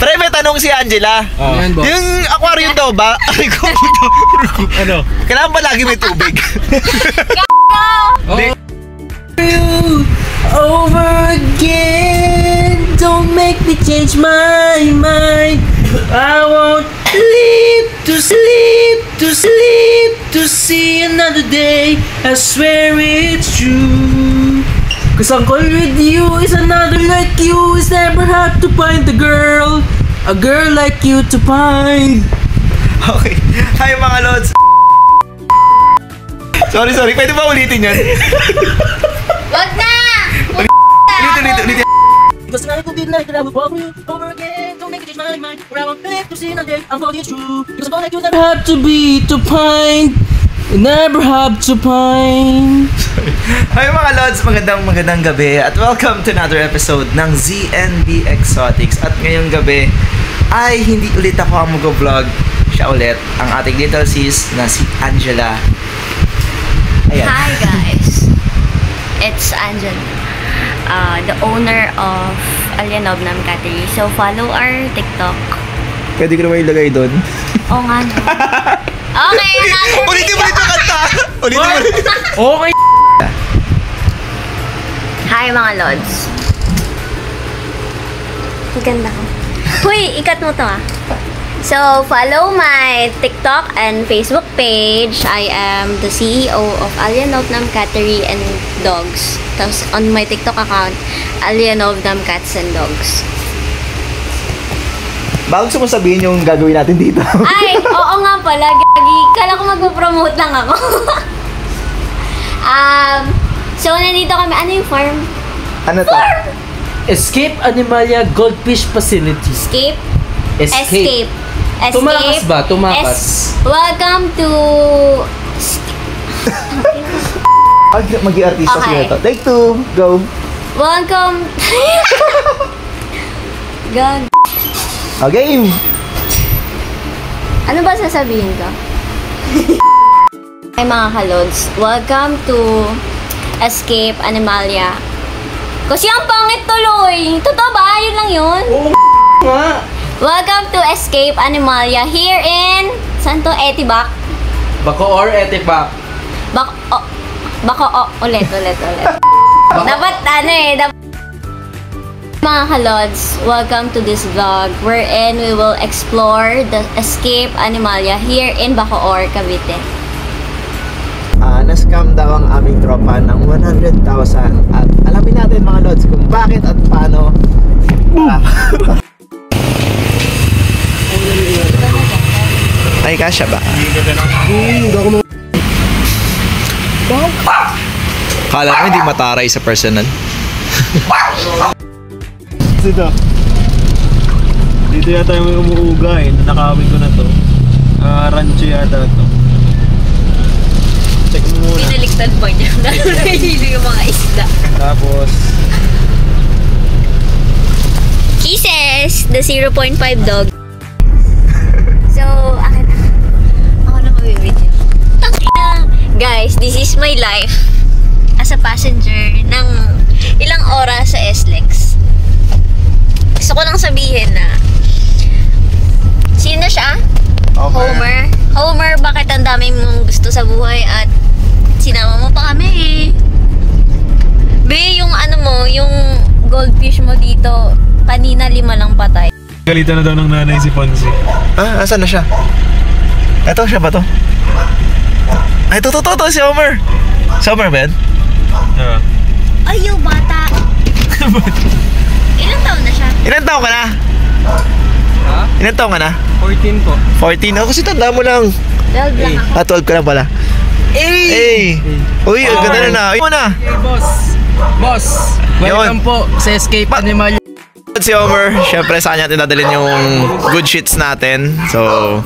Pre, may tanong si Angela. Yung aquarium daw ba? Ay ko ano? Kailangan ba lagi may tubig? Over again, don't make me change my mind. I won't sleep to sleep to sleep to see another day. I swear it's true. Cause Uncle with you is another like you. It's never hard to find a girl like you to find. Okay. Hi mga lods. Sorry. Pwede ba ulitin yan? Wag na! Ulitin. Cause tonight will be the night that I will walk you over again. Don't make it change my mind. Where I won't live to see another day. I'm calling it true. Cause I'm like you never have to be to find. You never have to find. Hi mga lods, magandang gabi at welcome to another episode ng ZNB Exotics. At ngayong gabi ay hindi ulit ako ang mag-vlog. Siya ulit, ang ating little sis na si Angela. Ayan. Hi guys, it's Angela, the owner of Alianobnam Cattery. So follow our TikTok. Pwede ko naman ilagay doon. Oo nga no. Okay, ulitin mo kanta. Ulitin. Okay. Hi mga lods. Maganda ko. Huy, ikat mo to ah. So, follow my TikTok and Facebook page. I am the CEO of Alianobnam Cattery and Dogs. Tapos, on my TikTok account, Alianobnam Cats and Dogs. Bago gusto mo sabihin yung gagawin natin dito. Ay, oo nga pala. Gagi. Kala ko magpo-promote lang ako. So, nandito kami. Ano yung farm? Ano to? Farm! Escape Animalia Goldfish Facility. Escape? Escape. Tumakas ba? Tumakas. Welcome to... Mag-i-artista Okay. sila to. Take two, go. Welcome... Gag. Game. Ano ba sasabihin ko? Ay mga kalods, welcome to Escape Animalia. Kasi ang pangit tuloy. Totoo ba? Yun lang yun? Oo nga. Welcome to Escape Animalia here in... Saan to? Etibac? Bacoor, Etibac. Ulit. Dapat mga kalods, welcome to this vlog wherein we will explore the Escape Animalia here in Bacoor, Cavite. Na-scam daw ang aming tropa ng 100,000 at alamin natin mga lods kung bakit at paano. Ay, kasya ba? Kala mo hindi mataray sa personal. Dito yata yung umuuga eh. Nakawin ko na to. Rancho yata to. Check mo muna. Pinaliktad pa niya. Nahihilo yung mga isda. Tapos Kisses! The 0.5 dog. So, ako na mabibidyo. Guys, this is my life as a passenger ng ilang oras sa SLEX. Gusto ko lang sabihin na sino siya? Homer, bakit ang dami mong gusto sa buhay at sinama mo pa kami? Be, yung yung goldfish mo dito, kanina 5 lang patay. galitan na daw ng nanay si Ponzi. Asan na siya? Eto, siya ba to? Ay, to, si Homer. Si Homer ba yan? Ay, yung bata. Ilang taon na siya? Ilan taong ka na? Ha? Ilan taong ka na? 14 po. 14? Ako kasi tanda mo lang. 12 lang ako. 12 ka lang pala. Hey! Uy, ang ganda na. Uy, muna. Hey, boss. Welcome po sa Escape Animalia. Si Homer, syempre sa kanya natin dadalhin yung good shits natin. So,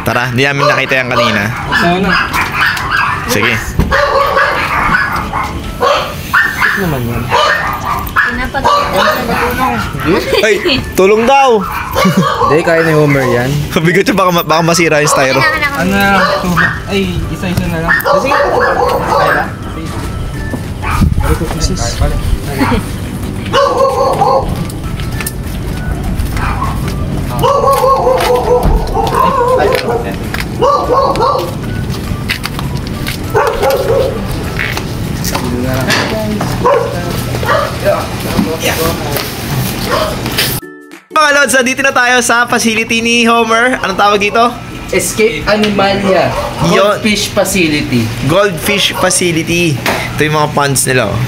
tara, hindi namin nakita yan kanina. Sana. Sige. Naman yan. Pinapagalitan sa tulong. Ay, tulong daw! Hindi, kaya ni Homer yan. Bigat siya, baka masira yung styro. Ano? Ay, isa-isa na lang. Sige. Ano ko sis? Mga Lods, dito na tayo sa facility ni Homer. Anong tawag dito? Escape Animalia. Goldfish Facility. Goldfish Facility. Ito yung mga ponds nila. Oh.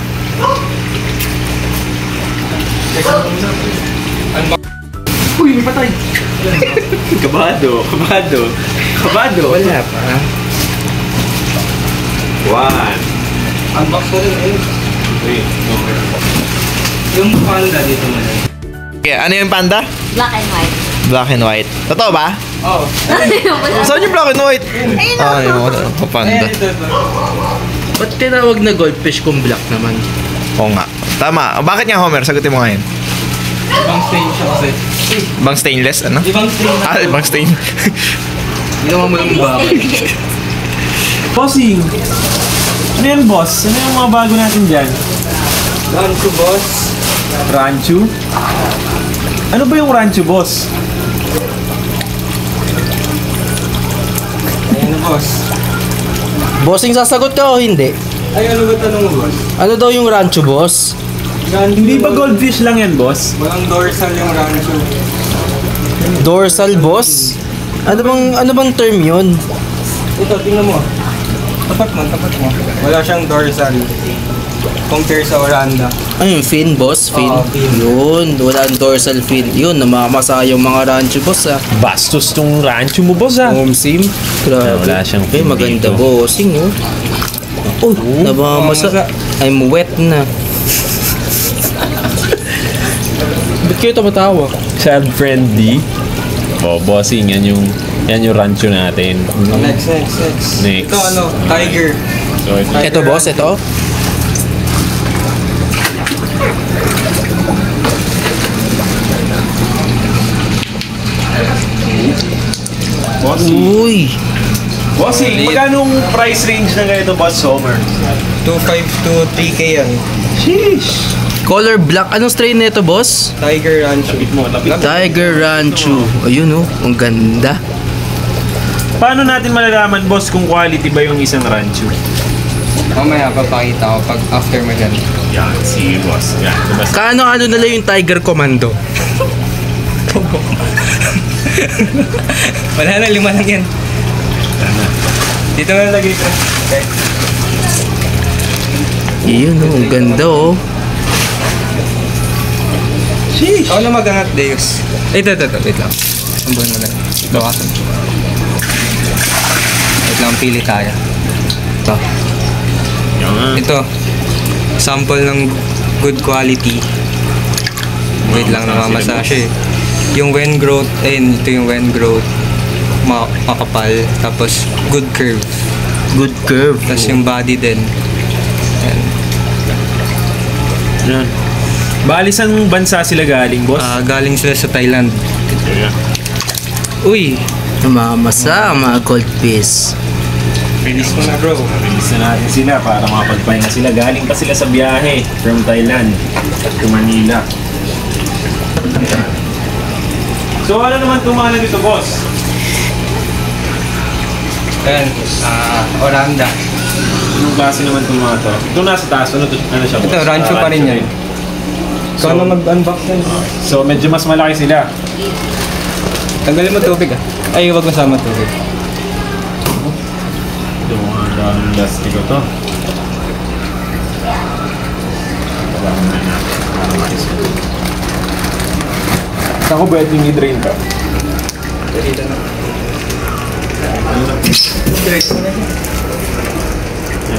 Uy, may patay. Kabado. Wala pa. One. Unbox ko rin eh. Wait, okay. Yung panda dito mo na. Okay, ano yung panda? Black and white. Black and white. Totoo ba? Oo. Saan yung black and white? Ah, yung mga panda. Ba't tinawag na goldfish kung black naman? Oo nga. Tama. Bakit nga Homer? Sagutin mo ngayon. Ibang stain siya kasi. Bang stainless? Ano? Ibang stain na. Ah, bang stain. Ginawa mo yung bakit. Bossing! Ano yan, boss? Ano yung mga bago natin dyan? Rancho boss. Rancho? Ano ba yung rancho, boss? Ayun boss. Bossing, sasagot ka o hindi? Ay, ano ba tanong mo boss? Ano daw yung rancho, boss? Hindi ba goldfish lang yan, boss? Walang dorsal yung rancho. Dorsal, boss? Ano bang term yun? Ito, tingnan mo. Tapat mo. Wala siyang dorsal. Compare sa Oranda. Ano yung fin, boss? Fin? Oo, fin. Yun, wala ang dorsal fin. Yun, namamasa yung mga rancho, boss, ah. Bastos tong rancho mo, boss, ah. Home sim. Grabe. Wala siyang fin maganda, dito. bossing, oh. Oh, namamasa. I'm wet na. Ba't kayo tumatawa? Child-friendly. Oh, bossing, yan yung rancho natin. Next. Next. Ito ano, tiger. So, Ito, boss, ito. bossing. Uy. Bossing, magkano ang price range na ganito, boss Homer? 2.5 to 3K yan. Sheesh! Color black. Anong strain nito, boss? Tiger rancho. Lapit. Tiger Rancho. Ayun, oh. Ang ganda. Paano natin malalaman, boss, kung quality ba yung isang rancho? Mamaya papakita ko pag after mo dyan. Yan, si boss. Yan, basta. Kaano-ano na lang yung Tiger Commando? Wala na, 5 lang yan. Dito na lagay ko. Okay. Yun, oh. Ang ganda, oh. Sheesh! Ako na maghangat, Deus. Ito. Wait lang. Ambon mo lang. Bawasan. Wait lang, pili tayo. Ito. Yan. Ito. Sample ng good quality. Wait lang, namamasa siya eh. Yung when growth, ito yung when growth. Makapal. Tapos, good curve. Good curve. Tapos yung body din. Yan. Yan. Bali, saan bansa sila galing, boss? Galing sila sa Thailand. Uy! Namamasa ang mga goldfish. Release mo na bro. Release na natin sila para makapagpahinga sila. Galing pa sila sa biyahe from Thailand to Manila. So ano naman tumala dito, boss? Ayan. Oranda. Anong klase naman itong mga to? Ito nasa taas, ano siya, boss? Ito, rancho pa rin yan. Ikaw na mag-unbox yan. So medyo mas malaki sila. Tanggalin mo tubig ah. Ay, huwag masama tubig. Ito mga daming plastic ko to. Ako pwedeng i-drain ka.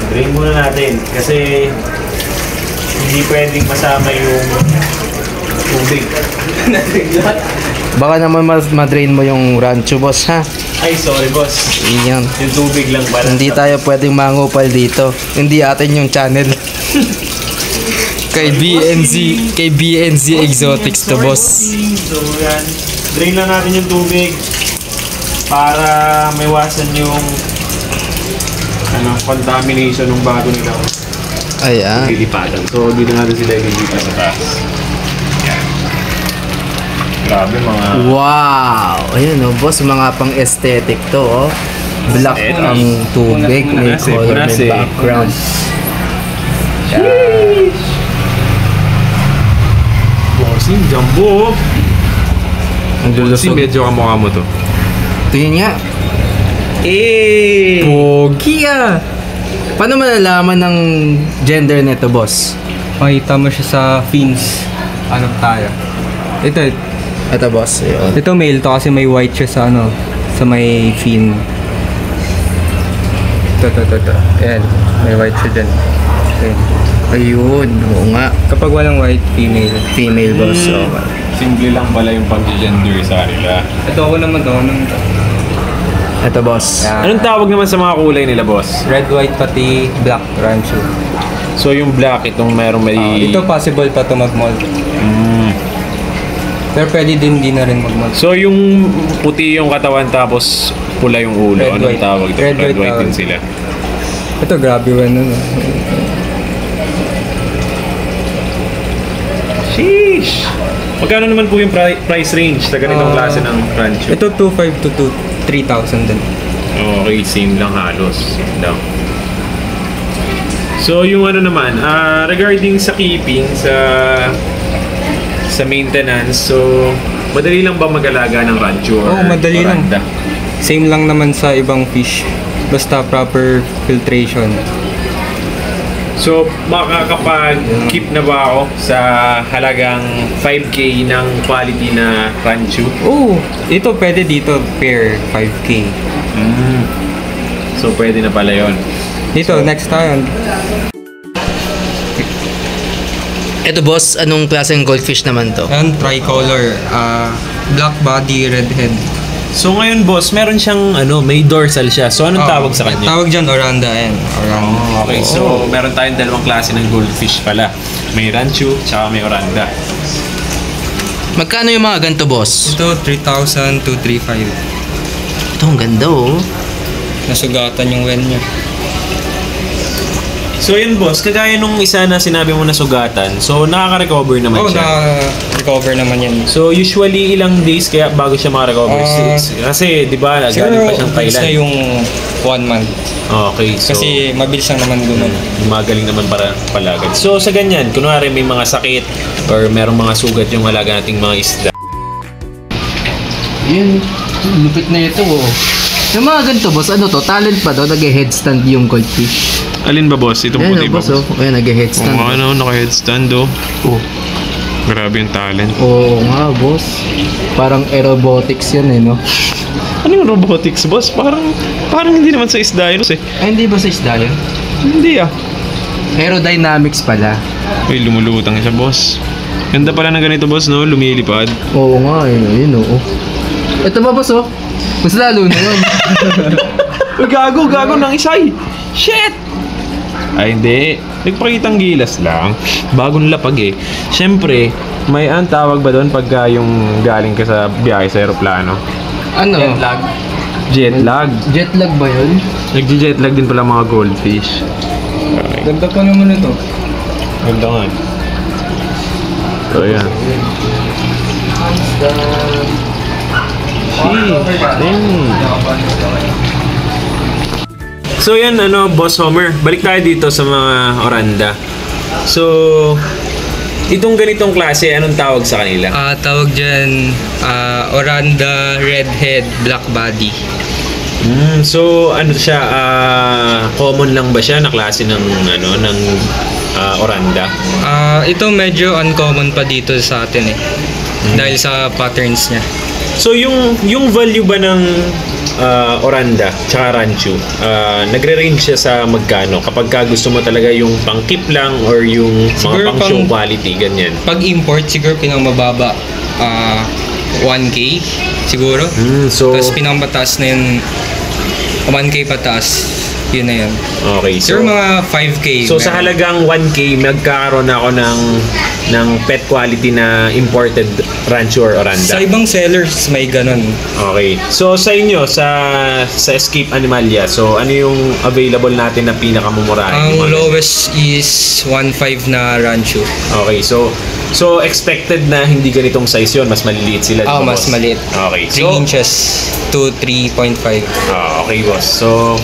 Drain muna natin kasi hindi pwedeng masama yung tubig. Baka naman madrain mo yung rancho, boss, ha? Ay, sorry boss. Iyan. Yung tubig lang pala. Hindi tayo pwedeng mangupal dito. Hindi atin yung channel. Kay BNZ Exotics to, boss. So yan, drain lang natin yung tubig para maiwasan yung contamination ng bago nila Ayan. lilipatan. So dito natin sila ililipat sa taas. Yan. Grabe mga... Wow! Ayun, oh, boss. Mga pang aesthetic to, oh. Black Aesthetic. ang tubig. May Punase, color, may punase. background. Bossing, jumbo. Ang Kasi lulusog. medyo kamukha mo to. Tingin nga. Eh! Pogi ah. Paano malalaman ng gender nito, boss? Makita mo siya sa fins. Ano tayo? Ito, boss. Ayun. Ito male to kasi may white siya sa ano, sa may fin. Ito. Ayan, may white siya dyan. Ayan. Ayun. Oo nga. Kapag walang white, female. Female, boss. So, Simple lang pala yung pag-gender sa kanila. Ito ako naman to. ito, boss. Anong tawag naman sa mga kulay nila, boss? Red, white, pati black rancho. So yung black, itong merong may... Ito possible pa to mag-mold. Mm. Pero pwede din, di na rin mag-mold. So yung puti yung katawan tapos pula yung ulo. Red, Anong white. tawag ito? Red, Red, white white din tawag. sila. Ito grabe ano. Sheesh! Magkano naman po yung price range sa ganitong klase ng rancho? Ito 2.5 to 3,000 din. Okay, same lang halos. Same lang. So yung ano naman, regarding sa keeping, sa maintenance, so madali lang ba mag-alaga ng rancho or Oo, madali lang. oranda? Same lang naman sa ibang fish. Basta proper filtration. So makakapag-keep na ba ako sa halagang 5K ng quality na rancho? Oh, ito pwede dito pair 5K. So pwede na pala yun. Dito, next tayo. Ito, boss. Anong klaseng goldfish naman to? Yan, tricolor. Black body, red head. So ngayon boss, meron siyang may dorsal siya. So anong tawag sa kanya? Tawag dyan, oranda. Ayan, oranda. Okay, so meron tayong dalawang klase ng goldfish pala. May rancho, tsaka may oranda. Magkano yung mga ganito, boss? Ito, 3,000 to 3,500. Ito, ang ganda, oh. Nasugatan yung wen niya. So yun boss, kagaya nung isa na sinabi mo na sugatan, so nakaka-recover naman Oo, siya. na-recover naman yan. So usually ilang days kaya bago siya maka-recover? Kasi di ba galing pa siyang Siguro, Thailand. na yung 1 month. Okay, so Kasi mabilis lang naman gumawa. magaling naman para palagad. So sa ganyan, kunwari may mga sakit or merong mga sugat yung alaga nating mga isda. Yun. Lupit na ito, oh. Yung mga ganito, boss, ano to? Talent pa to? Nag-headstand yung goldfish. Alin ba boss? Itong Ayan, puti oh, ba? boss, oh. Ayan, nag-headstand. Naka-headstand oh. Oh. Grabe yung talent. Oo nga, boss. Parang aerobotics yan, eh, no? Ano yung robotics boss? Parang hindi naman sa isda yun eh. Ay, hindi ba sa isda yan? Hindi ah. Aerodynamics pala. Uy, lumulutang siya boss. Ganda pala ng ganito boss no, lumilipad. Oo nga, yun, oo. Ito ba, boss, oh? Mas lalo na yun. Uy, gago ng isay! Shit! Ay, hindi. Nagpakitang gilas lang. Bagong lapag eh. Siyempre, may ang tawag ba doon pagka yung galing ka sa biyahe sa aeroplano? Ano? Jet lag. Jet lag ba yun? Nagji-jet lag din pala mga goldfish. Okay. Ganda pa naman ito. Ganda nga. So, yan. So yan Boss Homer, balik tayo dito sa mga oranda. So itong ganitong klase, anong tawag sa kanila? Tawag dyan, oranda, red head, black body. So ano siya, common lang ba siya na klase ng oranda? Ito medyo uncommon pa dito sa atin eh. Dahil sa patterns niya. So yung value ba ng oranda tsaka rancho, nagre-range siya sa magkano kapag ka gusto mo talaga yung pang-keep lang or yung Siguro mga pang-show quality, ganyan? Pag import, siguro pinakamababa 1K siguro. So Tapos pinakamataas na yun 1K pataas. Yun na yun. okay, Siguro mga 5K. so sa halagang 1K magkakaroon ako ng pet quality na imported rancho or oranda. Sa ibang sellers may ganun. Okay. So sa inyo sa Escape Animalia, so ano yung available natin na pinakamumurahin? Ang lowest is 1.5 na rancho. Okay. So expected na hindi ganitong size yon, mas maliliit sila. di ba, Mas boss? maliit. Okay. 3 inches to 3.5. Okay, boss. So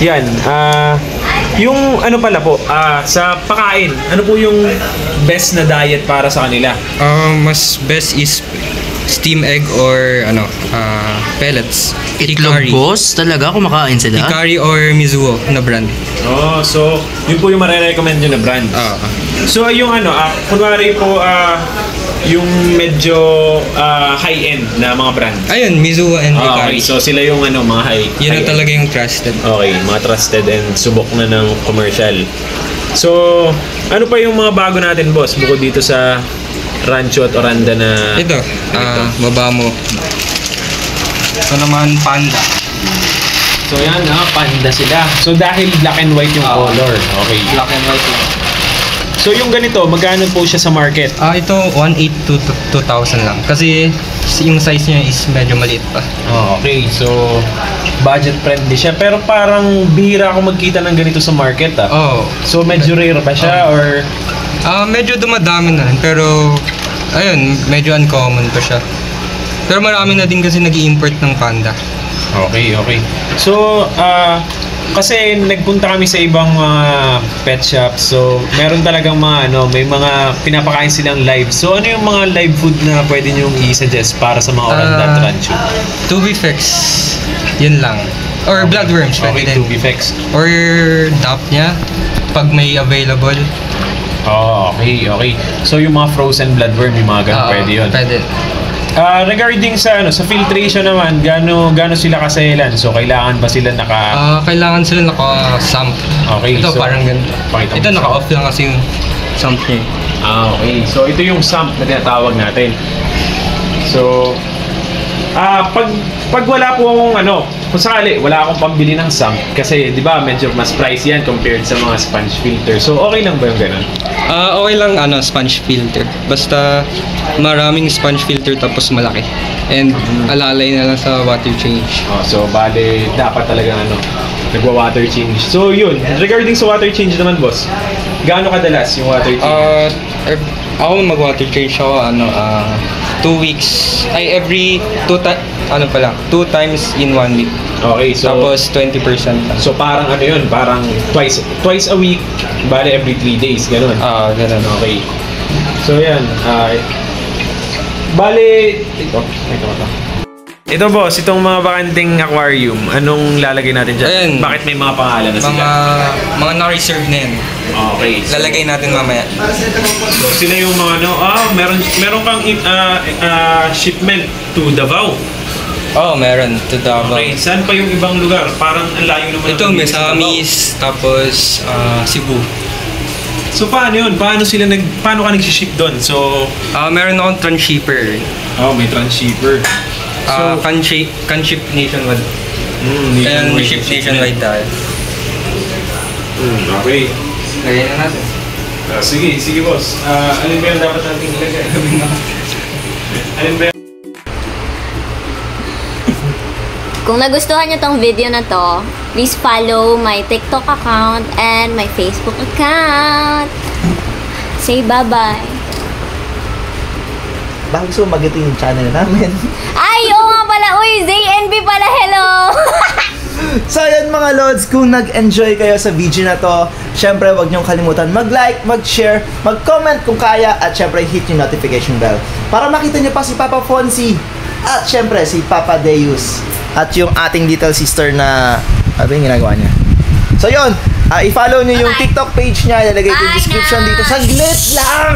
yan, yung ano pala po, sa pakain, ano po yung best na diet para sa kanila? Mas best is steam egg or pellets. Itlog boss? Talaga? Kumakain sila? Hikari or Mizuho na brand. Oh, so yun po yung marirecommend nyo na brand. So yung kunwari po yung medyo high-end na mga brand. Ayun, Mizuho and Okay, Hikari. so sila yung mga Yun na talaga yung trusted. Okay, mga trusted and subok na ng commercial. So, ano pa yung mga bago natin, boss? Bukod dito sa Rancho at Oranda na... Ito, baba mo. Ito naman, Panda. So yan, panda sila. So dahil black and white yung color. Okay. Black and white lang. So yung ganito, magkano po siya sa market? Ito, 1.8 to 2,000 lang. Kasi yung size niya is medyo maliit pa. Okay, so budget friendly siya. Pero parang bihira ako magkita ng ganito sa market So medyo rare ba siya or... medyo dumadami na rin. Pero, ayun, medyo uncommon pa siya. Pero marami na din kasi nag-i-import ng Panda. Okay. So, kasi nagpunta kami sa ibang pet shops. So, meron talagang may mga pinapakain silang live. So, ano yung mga live food na pwede nyo i-suggest para sa mga Oranda at Rancho? Tubifex. Yun lang. Or bloodworms. Okay, pwede din. Tubifex. Or DAP niya. Pag may available. Okay. So, yung mga frozen bloodworm, yung mga ganun, pwede yun. Pwede. Regarding sa filtration naman, gaano sila kaselan? So kailangan ba sila kailangan sila naka-sump. Okay, ito so, parang ganito. Ito naka-off lang kasi yung sump niya. Okay. So ito yung sump na tinatawag natin. So pag wala po akong kung sakali wala akong pambili ng sump kasi 'di ba medyo mas pricey yan compared sa mga sponge filter. So okay lang ba yung ganun? Okay lang sponge filter. Basta maraming sponge filter tapos malaki. And alalay na lang sa water change. So bale dapat talaga nagwa-water change. So yun, regarding sa water change naman, boss. Gaano kadalas yung water change? Ako mag-water change ako 2 weeks. Every 2 times in 1 week. Okay, so tapos 20% lang. So parang yun, parang twice a week, bale every 3 days, ganun. Ganun. Okay. So yan, bale ito boss, itong mga bakanting aquarium, anong lalagay natin dyan? Ayan. Bakit may mga pangalan na sila? Mga na-reserve na yan. Okay. So, Lalagay natin mamaya. So sila yung mga meron kang shipment to Davao. Meron. To Davao. Okay, saan pa yung ibang lugar? Parang ang layo naman. Ito, Misamis, tapos Cebu. So paano yun? Paano ka nag-ship doon? So meron akong transshipper. may transshipper. So Can ship nationwide. Kaya ship nationwide tayo. Okay. Lagay na natin. Sige boss. Alin ba yung dapat natin ilagay? Alin ba Kung nagustuhan nyo tong video na to, please follow my TikTok account and my Facebook account. Say bye-bye. Bakit gusto mo magitin yung channel namin? Ay, oo nga pala. Uy, ZNB pala. Hello! So yun mga Lods, kung nag-enjoy kayo sa video na to, syempre wag niyong kalimutan mag-like, mag-share, mag-comment kung kaya, at syempre hit yung notification bell para makita niyo pa si Papa Fonzie at syempre si Papa Deus at yung ating little sister na ano yung ginagawa niya. So yun, i-follow niyo yung TikTok page niya, ilalagay ko yung description dito. Saglit lang!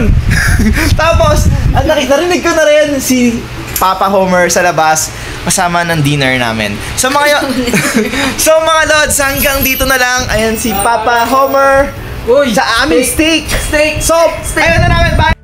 Tapos, narinig ko na rin si Papa Homer sa labas kasama ng dinner namin. So mga Lods, hanggang dito na lang. Ayan si Papa Homer sa aming steak. So, ayun na namin. Bye!